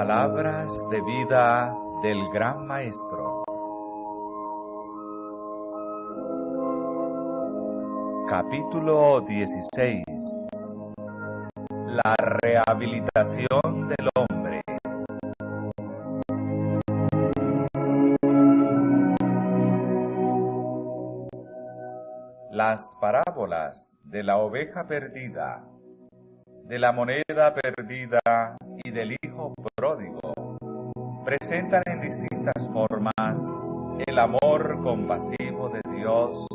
Palabras de vida del Gran Maestro. Capítulo 16. La rehabilitación del hombre. Las parábolas de la oveja perdida, de la moneda perdida y del hijo pródigo presentan en distintas formas el amor compasivo de Dios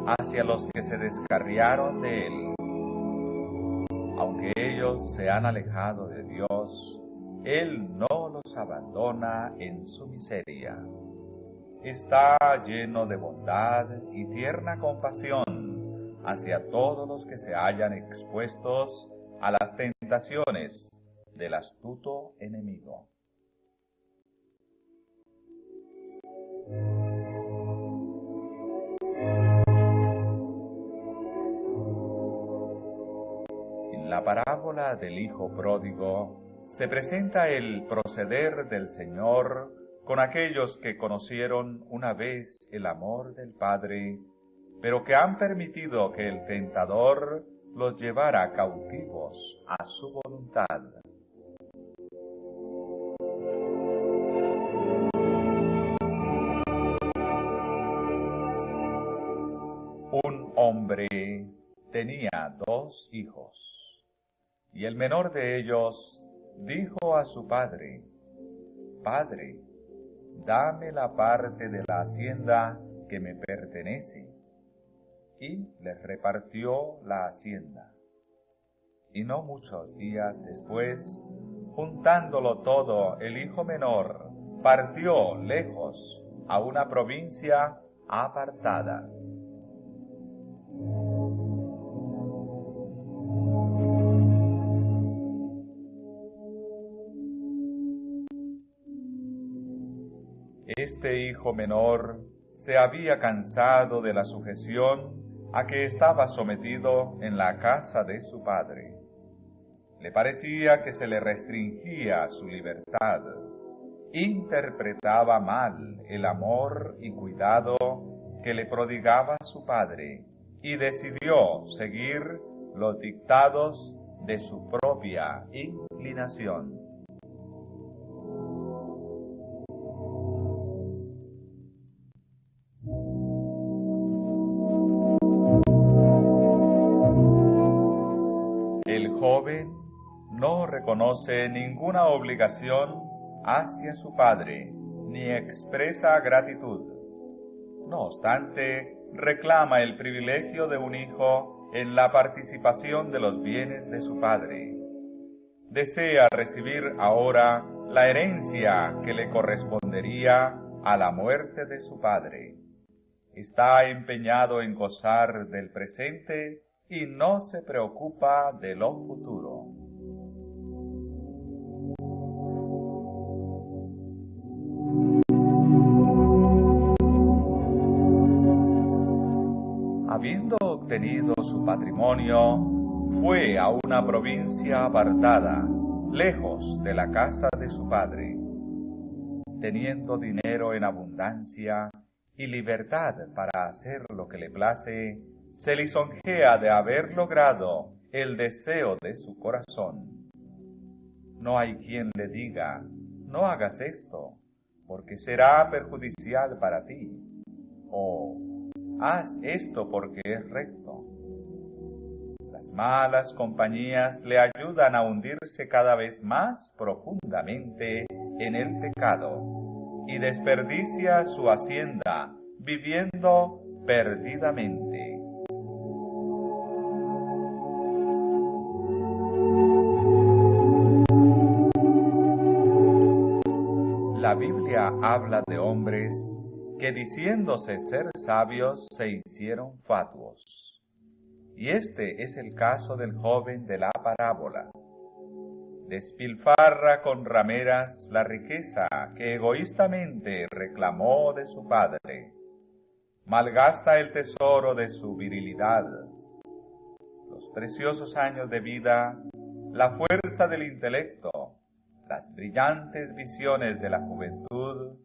hacia los que se descarriaron de Él. Aunque ellos se han alejado de Dios, Él no los abandona en su miseria. Está lleno de bondad y tierna compasión hacia todos los que se hallan expuestos a las tentaciones del astuto enemigo. En la parábola del hijo pródigo se presenta el proceder del Señor con aquellos que conocieron una vez el amor del Padre, pero que han permitido que el tentador los llevara cautivos a su voluntad. Un hombre tenía 2 hijos, y el menor de ellos dijo a su padre: «Padre, dame la parte de la hacienda que me pertenece». Y les repartió la hacienda. Y no muchos días después, juntándolo todo, el hijo menor partió lejos a una provincia apartada. Este hijo menor se había cansado de la sujeción a que estaba sometido en la casa de su padre. Le parecía que se le restringía su libertad. Interpretaba mal el amor y cuidado que le prodigaba su padre y decidió seguir los dictados de su propia inclinación. El joven no reconoce ninguna obligación hacia su padre, ni expresa gratitud. No obstante, reclama el privilegio de un hijo en la participación de los bienes de su padre. Desea recibir ahora la herencia que le correspondería a la muerte de su padre. Está empeñado en gozar del presente y no se preocupa de lo futuro. Habiendo obtenido su patrimonio, fue a una provincia apartada, lejos de la casa de su padre. Teniendo dinero en abundancia y libertad para hacer lo que le place, se lisonjea de haber logrado el deseo de su corazón. No hay quien le diga: «No hagas esto, porque será perjudicial para ti», o «Haz esto porque es recto». Las malas compañías le ayudan a hundirse cada vez más profundamente en el pecado y desperdicia su hacienda viviendo perdidamente. La Biblia habla de hombres que diciéndose ser sabios se hicieron fatuos. Y este es el caso del joven de la parábola. Despilfarra con rameras la riqueza que egoístamente reclamó de su padre. Malgasta el tesoro de su virilidad, los preciosos años de vida, la fuerza del intelecto, las brillantes visiones de la juventud,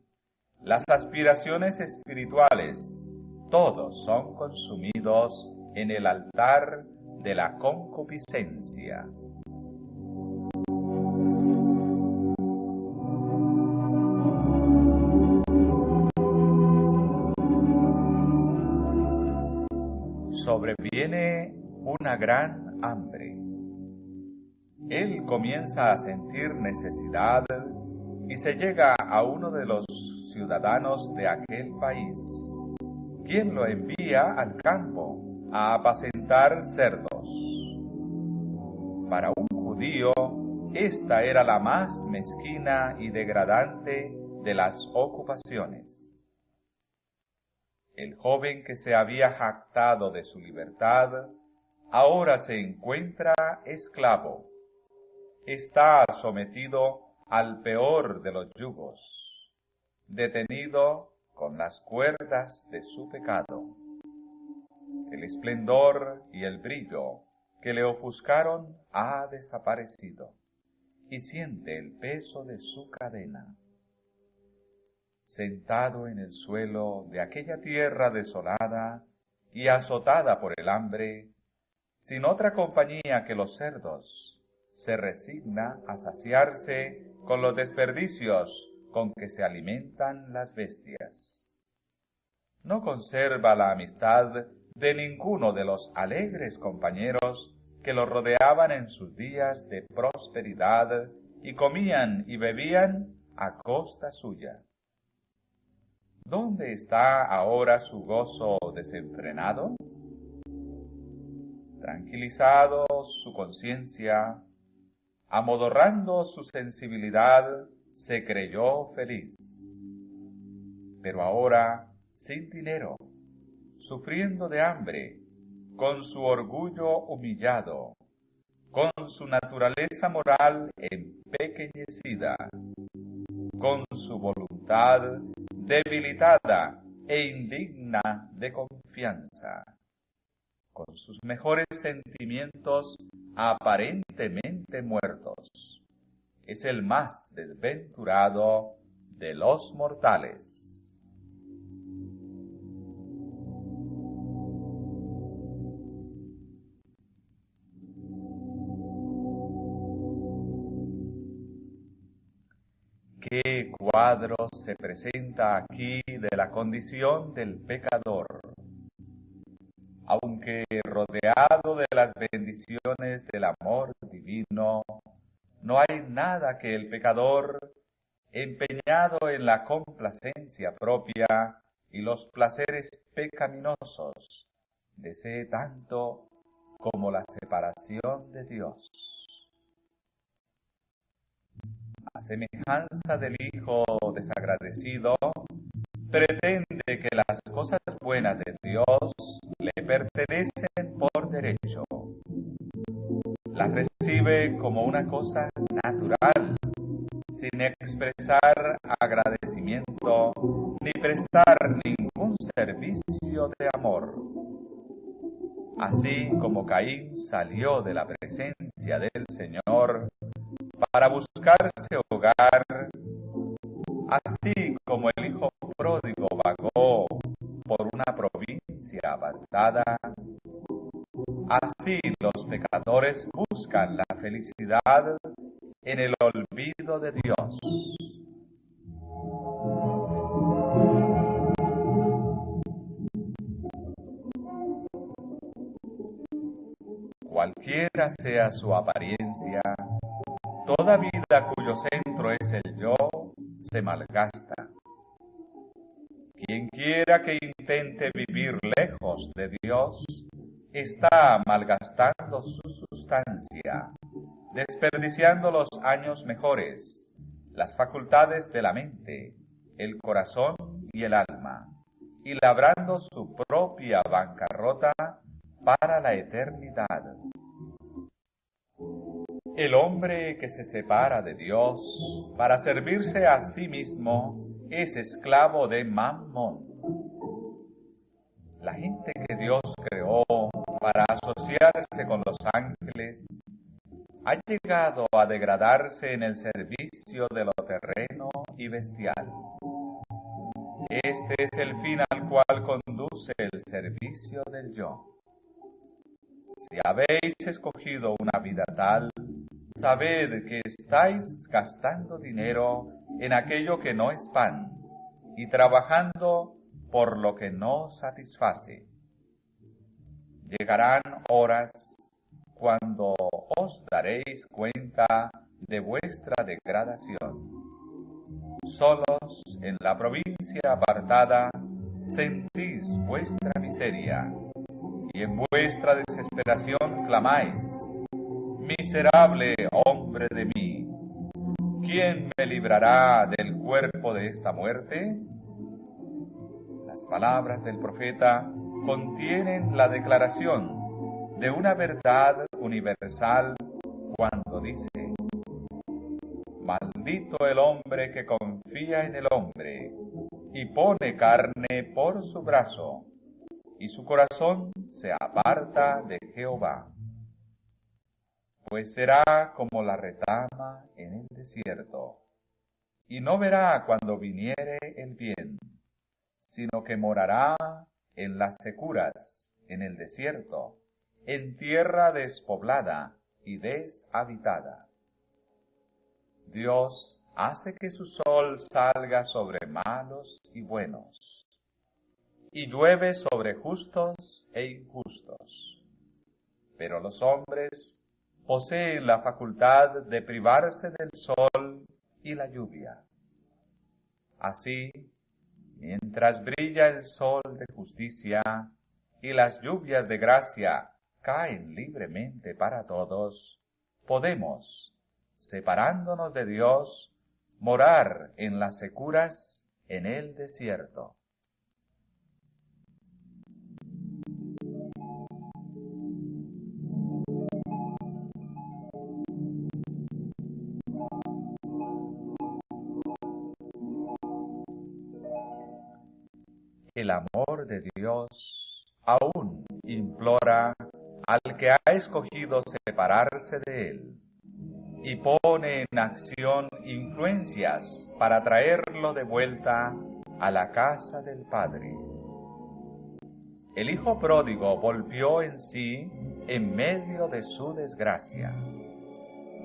las aspiraciones espirituales, todos son consumidos en el altar de la concupiscencia. Sobreviene una gran hambre. Él comienza a sentir necesidad y se llega a uno de los ciudadanos de aquel país, quien lo envía al campo a apacentar cerdos. Para un judío, esta era la más mezquina y degradante de las ocupaciones. El joven que se había jactado de su libertad, ahora se encuentra esclavo. Está sometido al peor de los yugos, detenido con las cuerdas de su pecado. El esplendor y el brillo que le ofuscaron ha desaparecido y siente el peso de su cadena. Sentado en el suelo de aquella tierra desolada y azotada por el hambre, sin otra compañía que los cerdos, se resigna a saciarse con los desperdicios con que se alimentan las bestias. No conserva la amistad de ninguno de los alegres compañeros que lo rodeaban en sus días de prosperidad y comían y bebían a costa suya. ¿Dónde está ahora su gozo desenfrenado? Tranquilizado su conciencia, amodorrando su sensibilidad, se creyó feliz. Pero ahora, sin dinero, sufriendo de hambre, con su orgullo humillado, con su naturaleza moral empequeñecida, con su voluntad debilitada e indigna de confianza, con sus mejores sentimientos aparentemente muertos, es el más desventurado de los mortales. ¿Qué cuadro se presenta aquí de la condición del pecador? Aunque rodeado de las bendiciones del amor divino, no hay nada que el pecador, empeñado en la complacencia propia y los placeres pecaminosos, desee tanto como la separación de Dios. A semejanza del hijo desagradecido, pretende que las cosas buenas de Dios le pertenecen por derecho. Las recibe como una cosa natural, sin expresar agradecimiento ni prestar ningún servicio de amor. Así como Caín salió de la presencia del Señor para buscarse hogar, así como el hijo pródigo vagó por una provincia apartada, así los pecadores buscan la felicidad en el olvido de Dios. Cualquiera sea su apariencia, toda vida cuyo centro es el yo se malgasta. Quien quiera que intente vivir lejos de Dios, está malgastando su sustancia, desperdiciando los años mejores, las facultades de la mente, el corazón y el alma, y labrando su propia bancarrota para la eternidad. El hombre que se separa de Dios para servirse a sí mismo es esclavo de Mamón. La gente que Dios creó para asociarse con los ángeles ha llegado a degradarse en el servicio de lo terreno y bestial. Este es el fin al cual conduce el servicio del yo. Si habéis escogido una vida tal, sabed que estáis gastando dinero en aquello que no es pan y trabajando por lo que no satisface. Llegarán horas cuando os daréis cuenta de vuestra degradación. Solos en la provincia apartada sentís vuestra miseria y en vuestra desesperación clamáis: miserable hombre de mí, ¿quién me librará del cuerpo de esta muerte? Las palabras del profeta contienen la declaración de una verdad universal cuando dice: maldito el hombre que confía en el hombre y pone carne por su brazo, y su corazón se aparta de Jehová. Pues será como la retama en el desierto, y no verá cuando viniere el bien, sino que morará en las securas, en el desierto, en tierra despoblada y deshabitada. Dios hace que su sol salga sobre malos y buenos, y llueve sobre justos e injustos. Pero los hombres poseen la facultad de privarse del sol y la lluvia. Así, mientras brilla el sol de justicia y las lluvias de gracia caen libremente para todos, podemos, separándonos de Dios, morar en las securas en el desierto. El amor de Dios aún implora al que ha escogido separarse de Él y pone en acción influencias para traerlo de vuelta a la casa del Padre. El hijo pródigo volvió en sí en medio de su desgracia.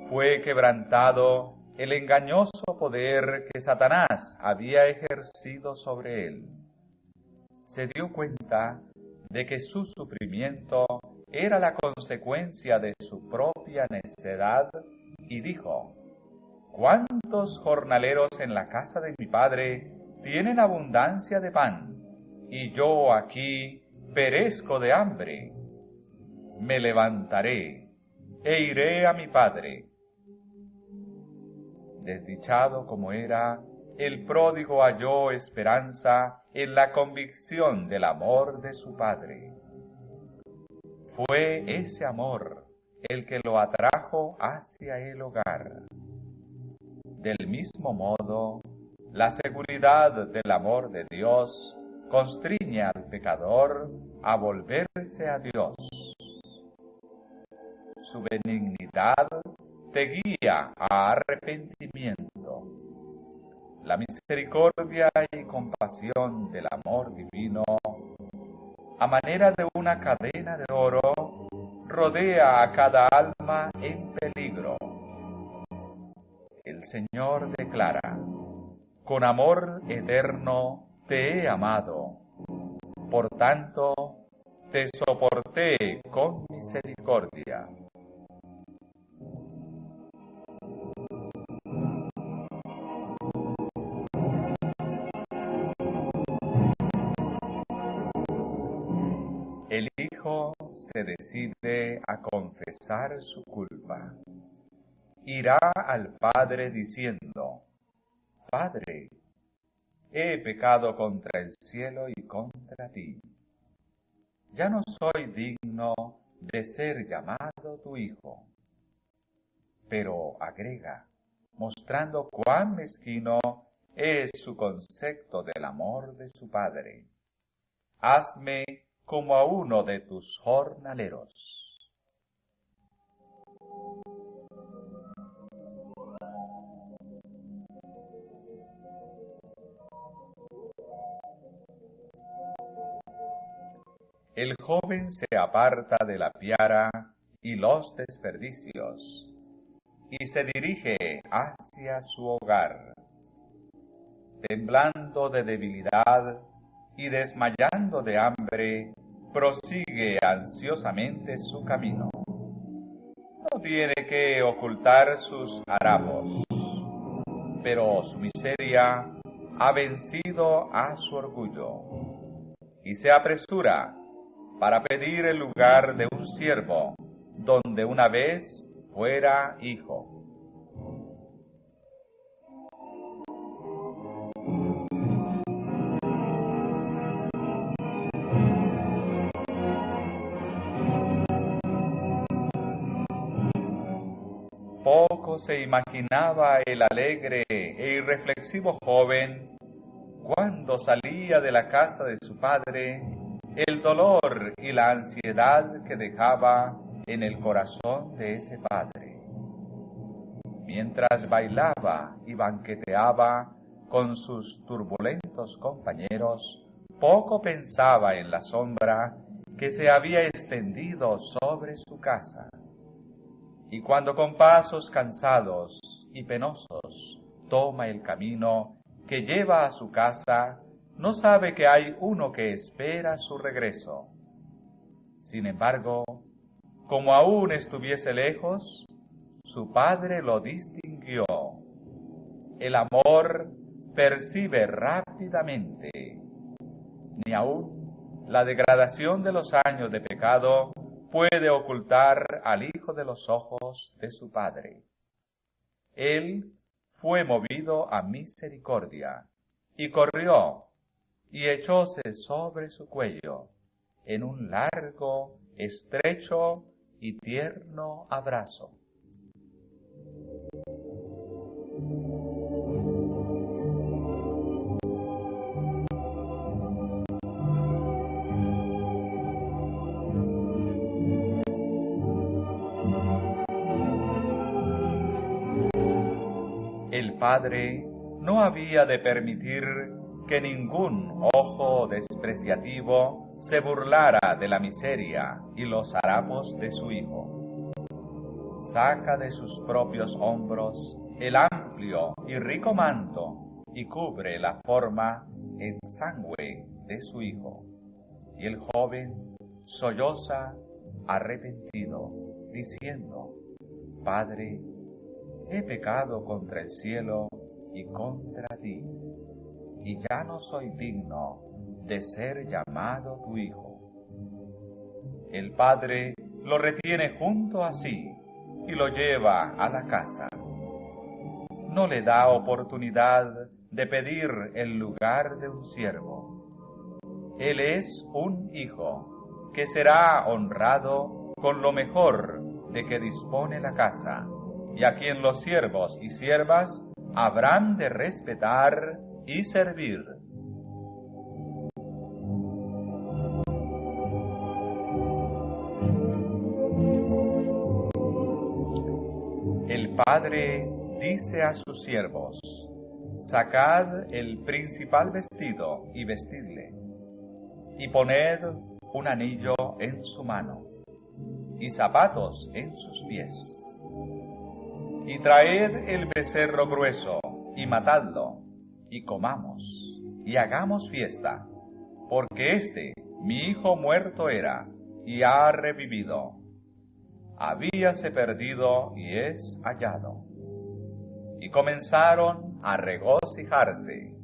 Fue quebrantado el engañoso poder que Satanás había ejercido sobre él. Se dio cuenta de que su sufrimiento era la consecuencia de su propia necedad y dijo: ¿cuántos jornaleros en la casa de mi padre tienen abundancia de pan, y yo aquí perezco de hambre? Me levantaré e iré a mi padre. Desdichado como era, el pródigo halló esperanza en la convicción del amor de su padre. Fue ese amor el que lo atrajo hacia el hogar. Del mismo modo, la seguridad del amor de Dios constriñe al pecador a volverse a Dios. Su benignidad te guía a arrepentimiento. La misericordia y compasión del amor divino, a manera de una cadena de oro, rodea a cada alma en peligro. El Señor declara: con amor eterno te he amado, por tanto te soporté con misericordia. El Hijo se decide a confesar su culpa. Irá al Padre diciendo: Padre, he pecado contra el cielo y contra ti. Ya no soy digno de ser llamado tu hijo. Pero agrega, mostrando cuán mezquino es su concepto del amor de su Padre: hazme como a uno de tus jornaleros. el joven se aparta de la piara y los desperdicios, y se dirige hacia su hogar. Temblando de debilidad y desmayando de hambre, prosigue ansiosamente su camino. No tiene que ocultar sus harapos, pero su miseria ha vencido a su orgullo, y se apresura para pedir el lugar de un siervo, donde una vez fuera hijo. Poco se imaginaba el alegre e irreflexivo joven, cuando salía de la casa de su padre, el dolor y la ansiedad que dejaba en el corazón de ese padre. Mientras bailaba y banqueteaba con sus turbulentos compañeros, poco pensaba en la sombra que se había extendido sobre su casa. Y cuando con pasos cansados y penosos toma el camino que lleva a su casa, no sabe que hay uno que espera su regreso. Sin embargo, como aún estuviese lejos, su padre lo distinguió. El amor percibe rápidamente. Ni aún la degradación de los años de pecado puede ocultar al hijo de los ojos de su padre. Él fue movido a misericordia, y corrió, y echóse sobre su cuello, en un largo, estrecho y tierno abrazo. El padre no había de permitir que ningún ojo despreciativo se burlara de la miseria y los harapos de su hijo. Saca de sus propios hombros el amplio y rico manto y cubre la forma exangüe de su hijo. Y el joven solloza arrepentido, diciendo: Padre, he pecado contra el cielo y contra ti, y ya no soy digno de ser llamado tu hijo. El padre lo retiene junto a sí y lo lleva a la casa. No le da oportunidad de pedir el lugar de un siervo. Él es un hijo que será honrado con lo mejor de que dispone la casa, y a quien los siervos y siervas habrán de respetar y servir. El padre dice a sus siervos: sacad el principal vestido y vestidle, y poned un anillo en su mano, y zapatos en sus pies. Y traed el becerro grueso, y matadlo, y comamos, y hagamos fiesta, porque mi hijo muerto era, y ha revivido. Habíase perdido, y es hallado. Y comenzaron a regocijarse.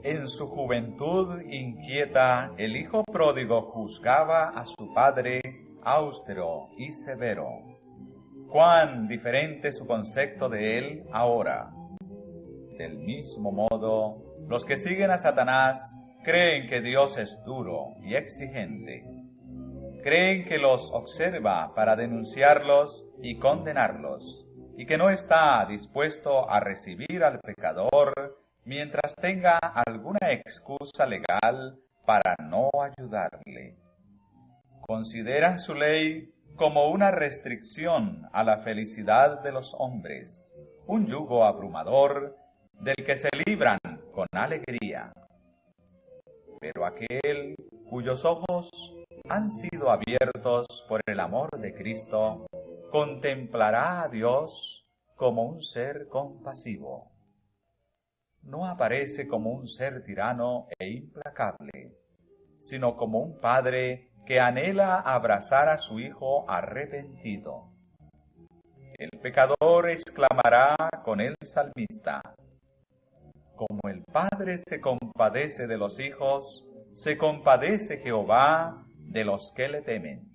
En su juventud inquieta, el hijo pródigo juzgaba a su padre austero y severo. Cuán diferente su concepto de él ahora. Del mismo modo, los que siguen a Satanás creen que Dios es duro y exigente. Creen que los observa para denunciarlos y condenarlos, y que no está dispuesto a recibir al pecador mientras tenga alguna excusa legal para no ayudarle. Consideran su ley como una restricción a la felicidad de los hombres, un yugo abrumador del que se libran con alegría. Pero aquel cuyos ojos han sido abiertos por el amor de Cristo, contemplará a Dios como un ser compasivo. No aparece como un ser tirano e implacable, sino como un padre que anhela abrazar a su hijo arrepentido. El pecador exclamará con el salmista: como el Padre se compadece de los hijos, se compadece Jehová de los que le temen.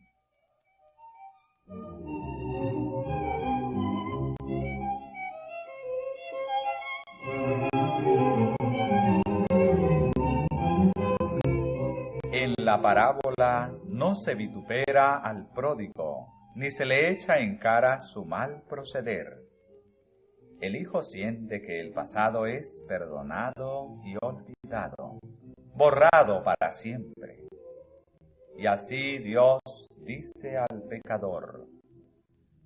En la parábola no se vitupera al pródigo, ni se le echa en cara su mal proceder. El hijo siente que el pasado es perdonado y olvidado, borrado para siempre. Y así Dios dice al pecador: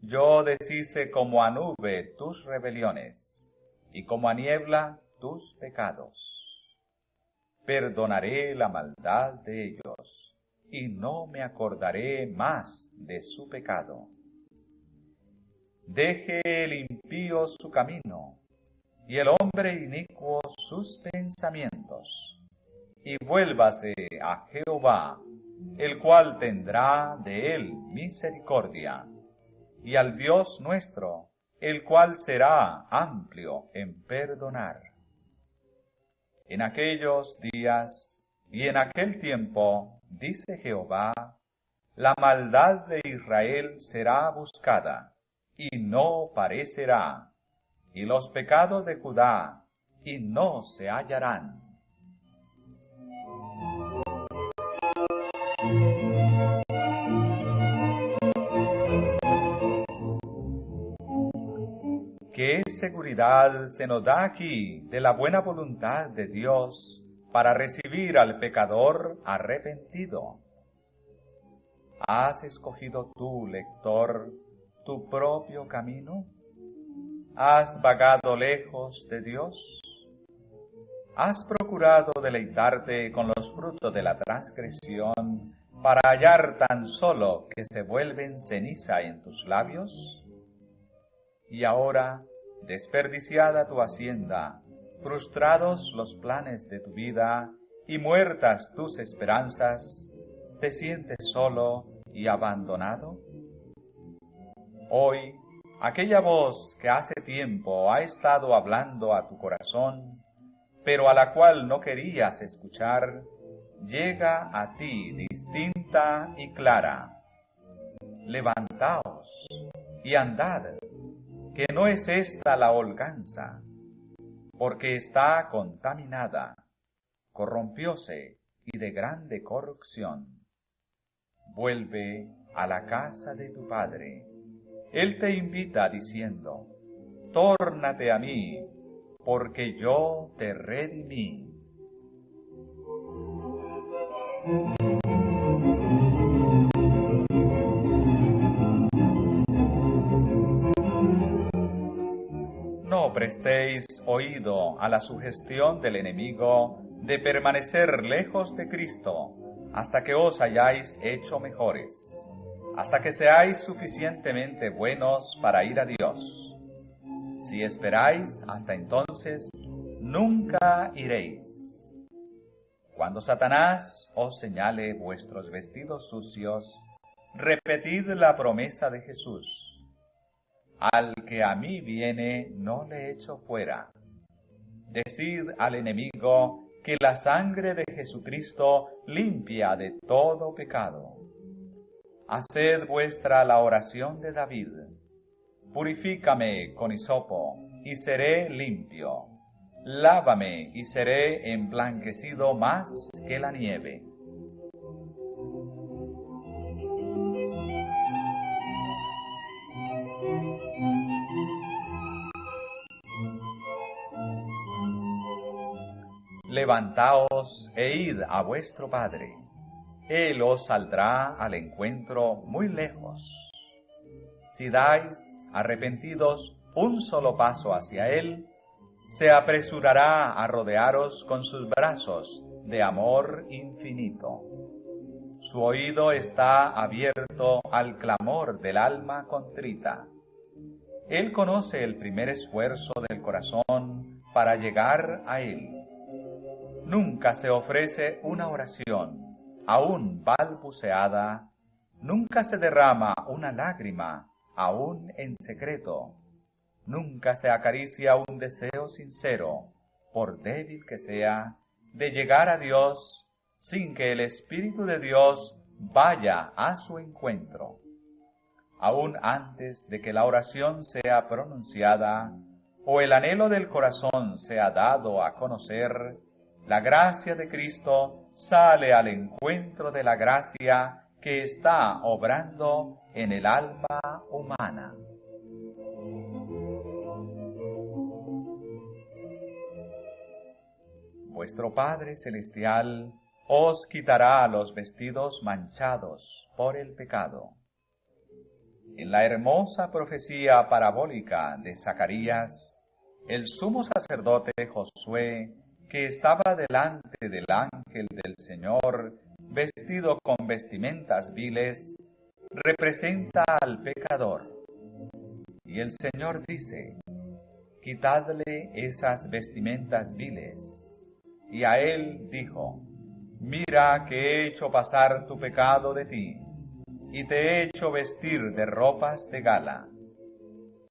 yo deshice como a nube tus rebeliones, y como a niebla tus pecados. Perdonaré la maldad de ellos, y no me acordaré más de su pecado. Deje el impío su camino, y el hombre inicuo sus pensamientos, y vuélvase a Jehová, el cual tendrá de él misericordia, y al Dios nuestro, el cual será amplio en perdonar. En aquellos días y en aquel tiempo, dice Jehová, la maldad de Israel será buscada, y no parecerá, y los pecados de Judá, y no se hallarán. ¿Qué seguridad se nos da aquí de la buena voluntad de Dios para recibir al pecador arrepentido? ¿Has escogido tú, lector, tu propio camino? ¿Has vagado lejos de Dios? ¿Has procurado deleitarte con los frutos de la transgresión para hallar tan solo que se vuelven ceniza en tus labios? Y ahora, desperdiciada tu hacienda, frustrados los planes de tu vida y muertas tus esperanzas, ¿te sientes solo y abandonado? Hoy, aquella voz que hace tiempo ha estado hablando a tu corazón, pero a la cual no querías escuchar, llega a ti distinta y clara. Levantaos y andad, que no es esta la holganza, porque está contaminada, corrompióse y de grande corrupción. Vuelve a la casa de tu Padre. Él te invita diciendo: tórnate a mí, porque yo te redimí. No prestéis oído a la sugestión del enemigo de permanecer lejos de Cristo hasta que os hayáis hecho mejores, hasta que seáis suficientemente buenos para ir a Dios. Si esperáis hasta entonces, nunca iréis. Cuando Satanás os señale vuestros vestidos sucios, repetid la promesa de Jesús: al que a mí viene, no le echo fuera. Decid al enemigo que la sangre de Jesucristo limpia de todo pecado. Haced vuestra la oración de David: purifícame con hisopo, y seré limpio. Lávame, y seré emblanquecido más que la nieve. levantaos e id a vuestro Padre. Él os saldrá al encuentro muy lejos. Si dais, arrepentidos, un solo paso hacia Él, se apresurará a rodearos con sus brazos de amor infinito. Su oído está abierto al clamor del alma contrita. Él conoce el primer esfuerzo del corazón para llegar a Él. Nunca se ofrece una oración, aún balbuceada, nunca se derrama una lágrima, aún en secreto. Nunca se acaricia un deseo sincero, por débil que sea, de llegar a Dios sin que el Espíritu de Dios vaya a su encuentro. Aún antes de que la oración sea pronunciada o el anhelo del corazón sea dado a conocer, la gracia de Cristo sale al encuentro de la gracia que está obrando en el alma humana. Vuestro Padre Celestial os quitará los vestidos manchados por el pecado. En la hermosa profecía parabólica de Zacarías, el sumo sacerdote Josué, que estaba delante del ángel del Señor, vestido con vestimentas viles, representa al pecador. Y el Señor dice: quitadle esas vestimentas viles. Y a él dijo: mira que he hecho pasar tu pecado de ti, y te he hecho vestir de ropas de gala.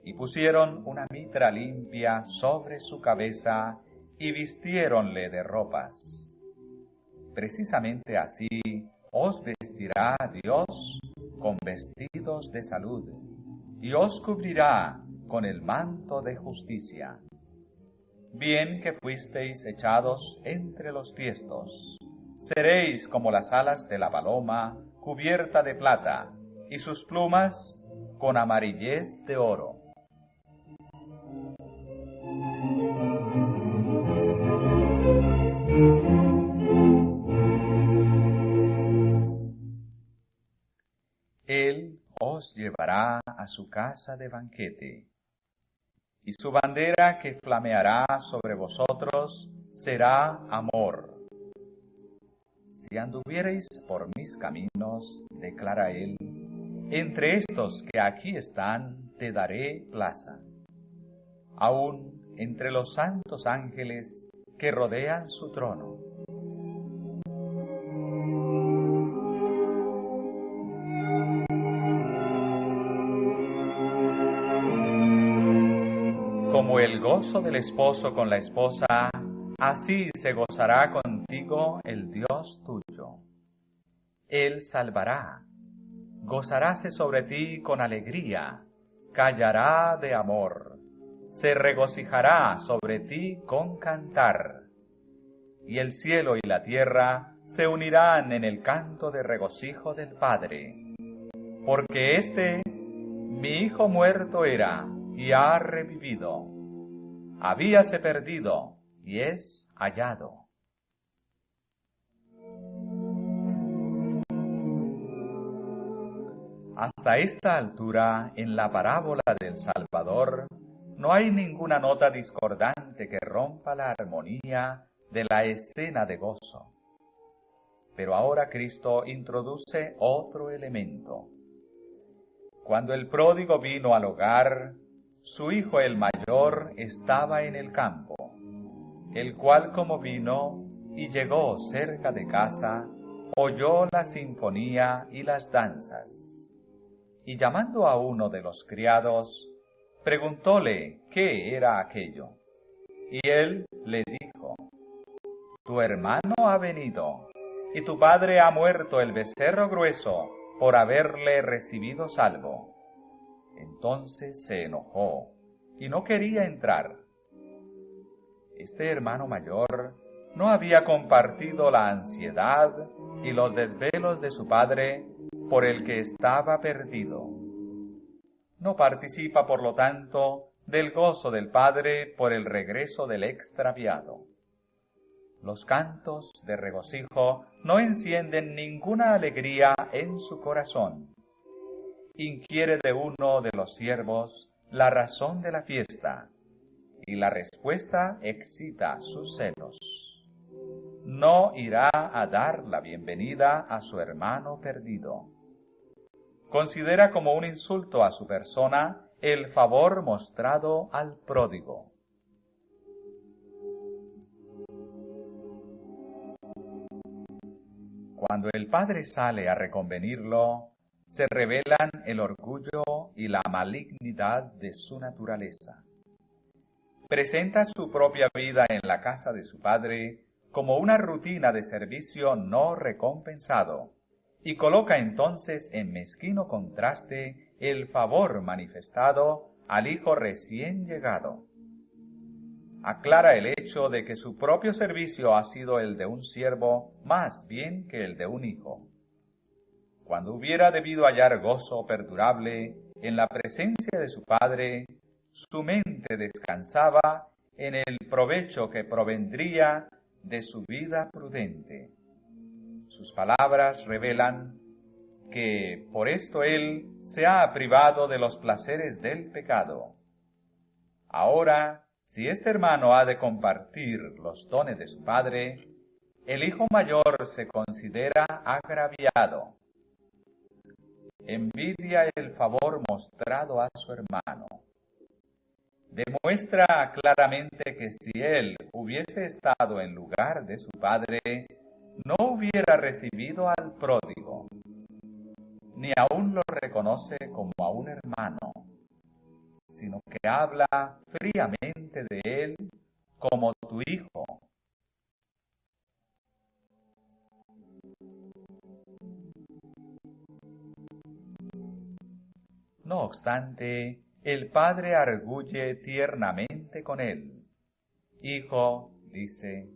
Y pusieron una mitra limpia sobre su cabeza, y vistiéronle de ropas. Precisamente así os vestirá Dios con vestidos de salud, y os cubrirá con el manto de justicia. Bien que fuisteis echados entre los tiestos, seréis como las alas de la paloma, cubierta de plata, y sus plumas con amarillez de oro. Él os llevará a su casa de banquete, y su bandera que flameará sobre vosotros será amor. Si anduviereis por mis caminos, declara él, entre estos que aquí están te daré plaza. Aún entre los santos ángeles que rodean su trono. Como el gozo del esposo con la esposa, así se gozará contigo el Dios tuyo. Él salvará, gozaráse sobre ti con alegría, callará de amor, se regocijará sobre ti con cantar. Y el cielo y la tierra se unirán en el canto de regocijo del Padre, porque mi hijo muerto era, y ha revivido. Habíase perdido, y es hallado. Hasta esta altura, en la parábola del Salvador, no hay ninguna nota discordante que rompa la armonía de la escena de gozo. Pero ahora Cristo introduce otro elemento. Cuando el pródigo vino al hogar, su hijo el mayor estaba en el campo, el cual como vino y llegó cerca de casa, oyó la sinfonía y las danzas. Y llamando a uno de los criados, preguntóle qué era aquello. Y él le dijo: tu hermano ha venido, y tu padre ha muerto el becerro grueso por haberle recibido salvo. Entonces se enojó y no quería entrar. Este hermano mayor no había compartido la ansiedad y los desvelos de su padre por el que estaba perdido. No participa, por lo tanto, del gozo del padre por el regreso del extraviado. Los cantos de regocijo no encienden ninguna alegría en su corazón. Inquiere de uno de los siervos la razón de la fiesta, y la respuesta excita sus celos. No irá a dar la bienvenida a su hermano perdido. Considera como un insulto a su persona el favor mostrado al pródigo. Cuando el padre sale a reconvenirlo, se revelan el orgullo y la malignidad de su naturaleza. Presenta su propia vida en la casa de su padre como una rutina de servicio no recompensado, y coloca entonces en mezquino contraste el favor manifestado al hijo recién llegado. Aclara el hecho de que su propio servicio ha sido el de un siervo más bien que el de un hijo. Cuando hubiera debido hallar gozo perdurable en la presencia de su padre, su mente descansaba en el provecho que provendría de su vida prudente. Sus palabras revelan que por esto él se ha privado de los placeres del pecado. Ahora, si este hermano ha de compartir los dones de su padre, el hijo mayor se considera agraviado. Envidia el favor mostrado a su hermano. Demuestra claramente que si él hubiese estado en lugar de su padre, no hubiera recibido al pródigo, ni aún lo reconoce como a un hermano, sino que habla fríamente de él como tu hijo. No obstante, el padre arguye tiernamente con él. Hijo, dice,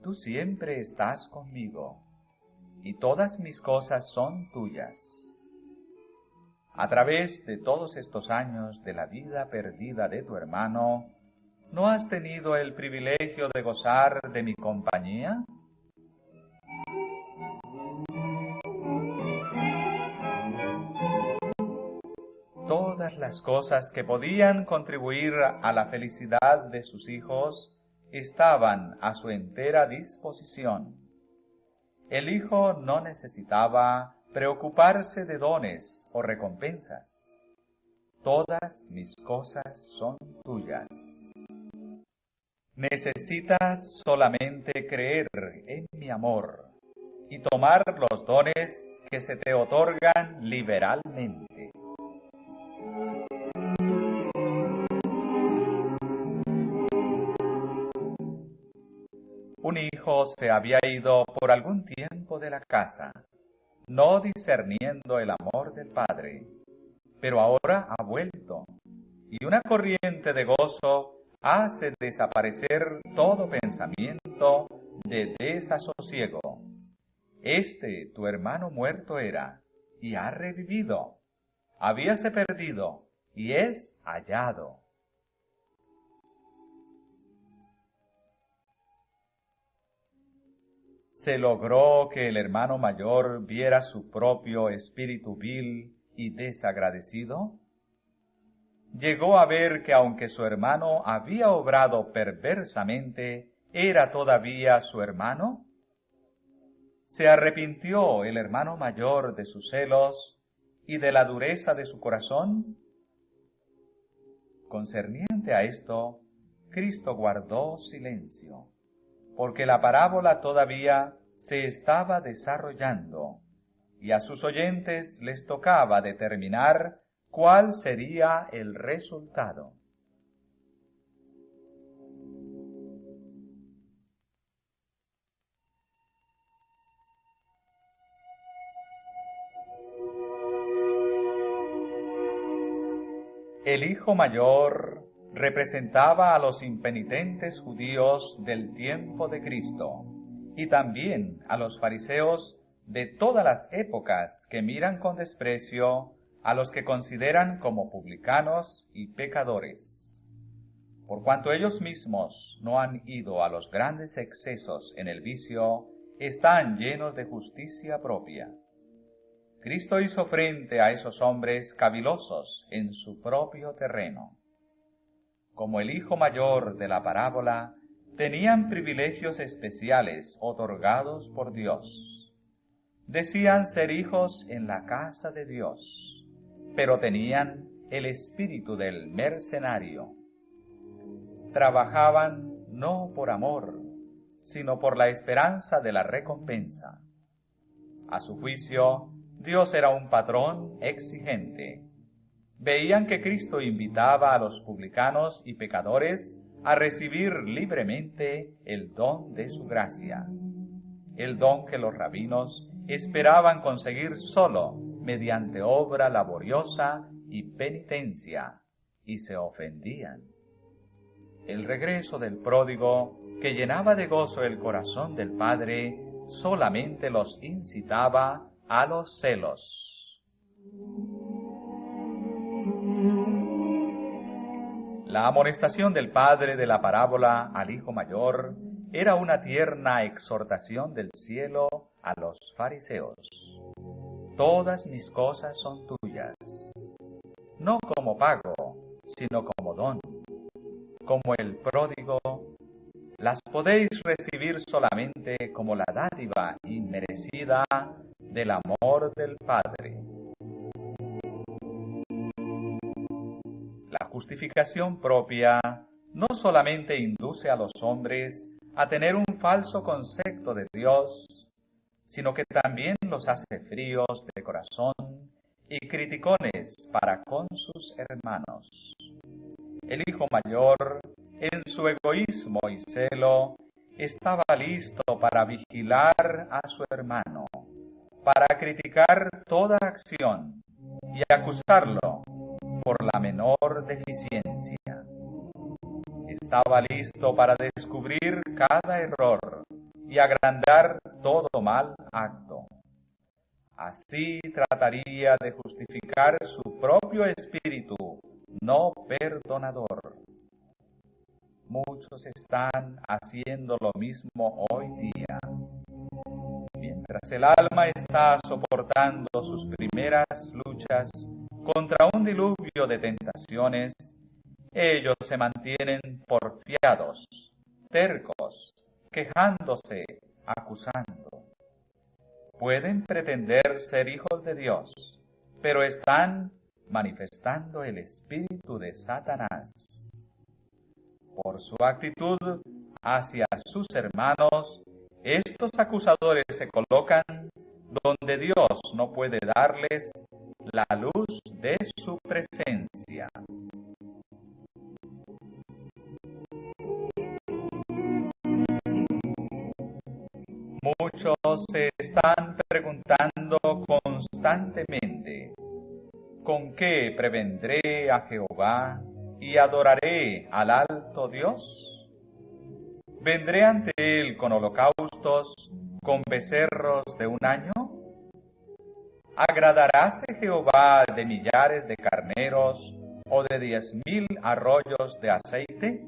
tú siempre estás conmigo, y todas mis cosas son tuyas. A través de todos estos años de la vida perdida de tu hermano, ¿no has tenido el privilegio de gozar de mi compañía? Todas las cosas que podían contribuir a la felicidad de sus hijos estaban a su entera disposición. El hijo no necesitaba preocuparse de dones o recompensas. Todas mis cosas son tuyas. Necesitas solamente creer en mi amor y tomar los dones que se te otorgan liberalmente. Un hijo se había ido por algún tiempo de la casa, no discerniendo el amor del padre, pero ahora ha vuelto, y una corriente de gozo hace desaparecer todo pensamiento de desasosiego. Este tu hermano muerto era, y ha revivido. Habíase perdido, y es hallado. Se logró que el hermano mayor viera su propio espíritu vil y desagradecido. Llegó a ver que aunque su hermano había obrado perversamente, ¿era todavía su hermano? ¿Se arrepintió el hermano mayor de sus celos y de la dureza de su corazón? Concerniente a esto, Cristo guardó silencio, porque la parábola todavía se estaba desarrollando, y a sus oyentes les tocaba determinar cuál sería el resultado. El hijo mayor representaba a los impenitentes judíos del tiempo de Cristo y también a los fariseos de todas las épocas que miran con desprecio a los que consideran como publicanos y pecadores. Por cuanto ellos mismos no han ido a los grandes excesos en el vicio, están llenos de justicia propia. Cristo hizo frente a esos hombres cavilosos en su propio terreno. Como el hijo mayor de la parábola, tenían privilegios especiales otorgados por Dios. Decían ser hijos en la casa de Dios, pero tenían el espíritu del mercenario. Trabajaban no por amor, sino por la esperanza de la recompensa. A su juicio, Dios era un patrón exigente. Veían que Cristo invitaba a los publicanos y pecadores a recibir libremente el don de su gracia, el don que los rabinos esperaban conseguir solo mediante obra laboriosa y penitencia, y se ofendían. El regreso del pródigo, que llenaba de gozo el corazón del Padre, solamente los incitaba a los celos. La amonestación del padre de la parábola al hijo mayor era una tierna exhortación del cielo a los fariseos. Todas mis cosas son tuyas, no como pago, sino como don. Como el pródigo, las podéis recibir solamente como la dádiva inmerecida del amor del Padre. La justificación propia no solamente induce a los hombres a tener un falso concepto de Dios, sino que también los hace fríos de corazón y criticones para con sus hermanos. El hijo mayor, en su egoísmo y celo, estaba listo para vigilar a su hermano, para criticar toda acción y acusarlo por la menor deficiencia. Estaba listo para descubrir cada error y agrandar todo mal acto. Así trataría de justificar su propio espíritu no perdonador. Muchos están haciendo lo mismo hoy día. Mientras el alma está soportando sus primeras luchas contra un diluvio de tentaciones, ellos se mantienen porfiados, tercos, quejándose, acusando. Pueden pretender ser hijos de Dios, pero están manifestando el espíritu de Satanás. Por su actitud hacia sus hermanos, estos acusadores se colocan donde Dios no puede darles la luz de su presencia. Muchos se están preguntando constantemente: ¿con qué prevendré a Jehová y adoraré al alto Dios? ¿Vendré ante él con holocaustos, con becerros de un año? ¿Agradaráse Jehová de millares de carneros o de 10,000 arroyos de aceite?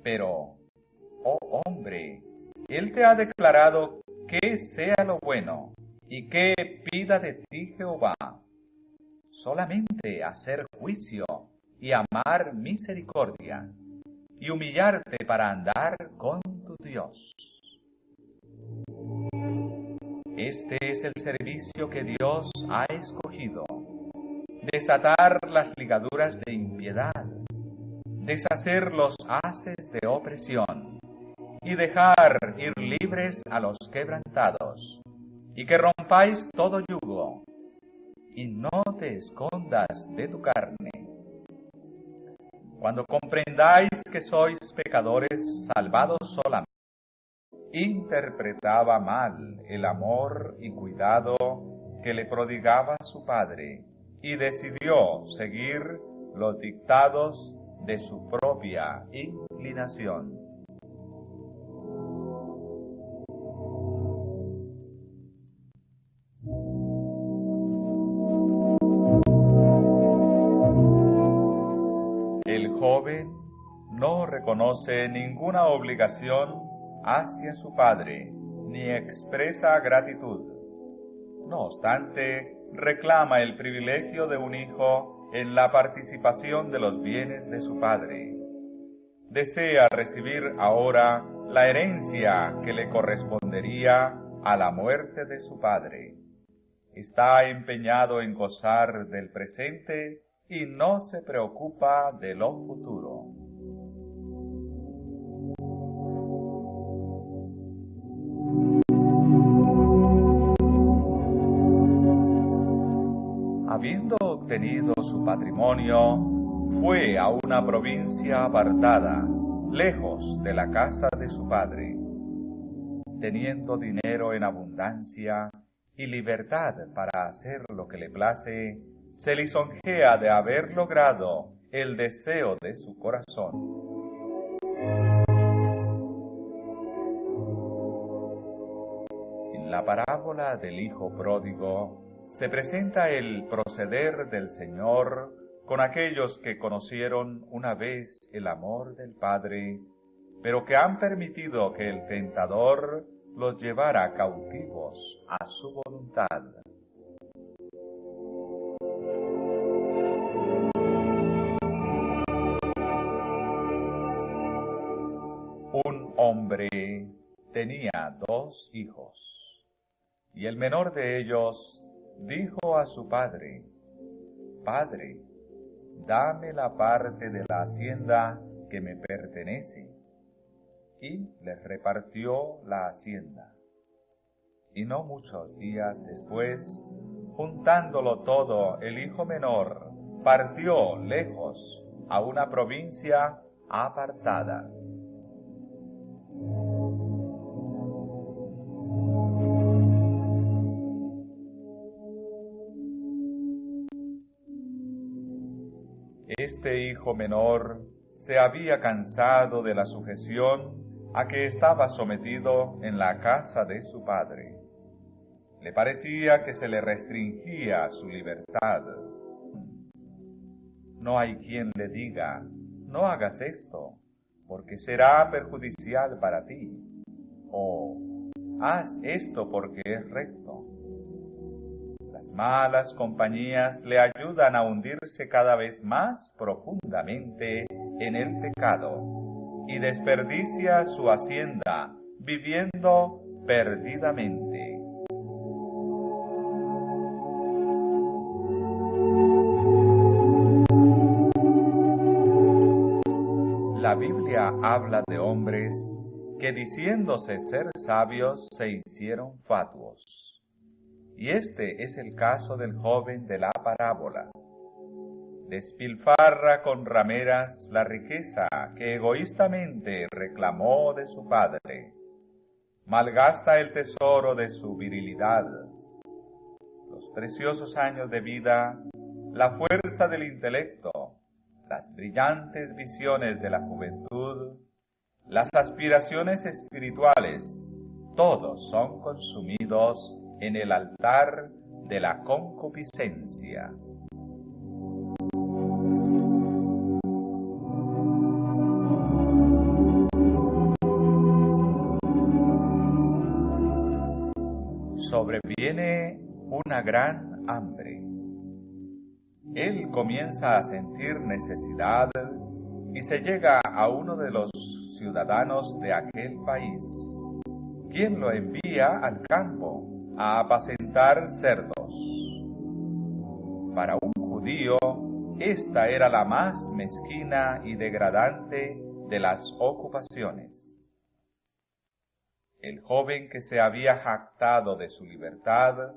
Pero, oh hombre, él te ha declarado qué sea lo bueno y qué pida de ti Jehová. Solamente hacer juicio y amar misericordia y humillarte para andar con tu Dios. Este es el servicio que Dios ha escogido: desatar las ligaduras de impiedad, deshacer los haces de opresión y dejar ir libres a los quebrantados, y que rompáis todo yugo, y no te escondas de tu carne. Cuando comprendáis que sois pecadores salvados solamente, interpretaba mal el amor y cuidado que le prodigaba su padre y decidió seguir los dictados de su propia inclinación. El joven reconoce ninguna obligación hacia su padre, ni expresa gratitud. No obstante, reclama el privilegio de un hijo en la participación de los bienes de su padre. Desea recibir ahora la herencia que le correspondería a la muerte de su padre. Está empeñado en gozar del presente y no se preocupa de lo futuro. Habiendo obtenido su patrimonio, fue a una provincia apartada, lejos de la casa de su padre. Teniendo dinero en abundancia y libertad para hacer lo que le place, se lisonjea de haber logrado el deseo de su corazón. En la parábola del hijo pródigo se presenta el proceder del Señor con aquellos que conocieron una vez el amor del Padre, pero que han permitido que el tentador los llevara cautivos a su voluntad. Un hombre tenía 2 hijos, y el menor de ellos dijo a su padre: «Padre, dame la parte de la hacienda que me pertenece». Y les repartió la hacienda. Y no muchos días después, juntándolo todo, el hijo menor partió lejos a una provincia apartada. Este hijo menor se había cansado de la sujeción a que estaba sometido en la casa de su padre. Le parecía que se le restringía su libertad. No hay quien le diga: «No hagas esto, porque será perjudicial para ti», o «Haz esto porque es recto». Las malas compañías le ayudan a hundirse cada vez más profundamente en el pecado y desperdicia su hacienda viviendo perdidamente. La Biblia habla de hombres que, diciéndose ser sabios, se hicieron fatuos. Y este es el caso del joven de la parábola. Despilfarra con rameras la riqueza que egoístamente reclamó de su padre. Malgasta el tesoro de su virilidad, los preciosos años de vida, la fuerza del intelecto, las brillantes visiones de la juventud, las aspiraciones espirituales, todos son consumidos en el altar de la concupiscencia. Sobreviene una gran hambre. Él comienza a sentir necesidad y se llega a uno de los ciudadanos de aquel país, quien lo envía al campo a apacentar cerdos. Para un judío, esta era la más mezquina y degradante de las ocupaciones. El joven que se había jactado de su libertad,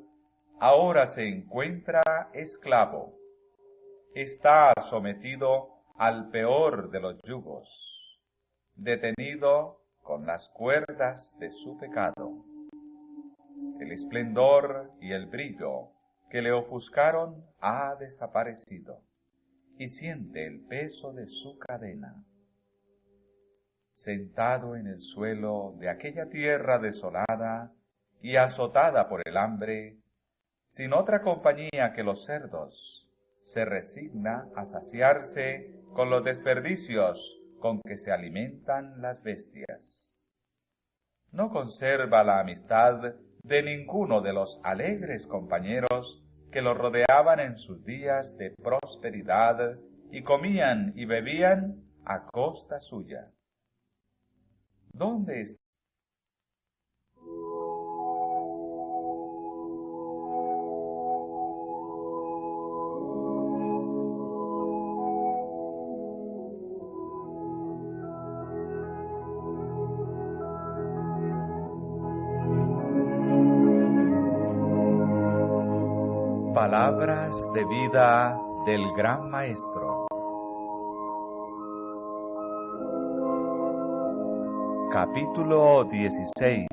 ahora se encuentra esclavo. Está sometido al peor de los yugos, detenido con las cuerdas de su pecado. El esplendor y el brillo que le ofuscaron ha desaparecido y siente el peso de su cadena. Sentado en el suelo de aquella tierra desolada y azotada por el hambre, sin otra compañía que los cerdos, se resigna a saciarse con los desperdicios con que se alimentan las bestias. No conserva la amistad de ninguno de los alegres compañeros que lo rodeaban en sus días de prosperidad y comían y bebían a costa suya. ¿Dónde está? Palabras de vida del Gran Maestro. Capítulo 16.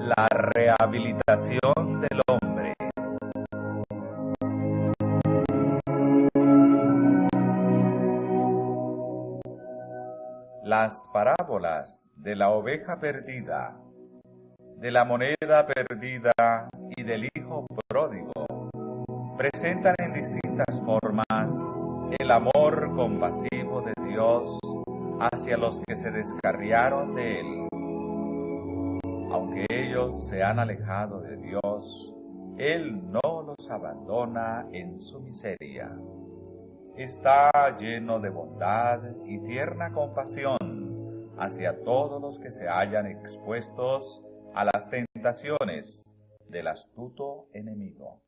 La rehabilitación del hombre. Las parábolas de la oveja perdida, de la moneda perdida y del hijo pródigo presentan en distintas formas el amor compasivo de Dios hacia los que se descarriaron de Él. Aunque ellos se han alejado de Dios, Él no los abandona en su miseria. Está lleno de bondad y tierna compasión hacia todos los que se hallan expuestos a las tentaciones del astuto enemigo.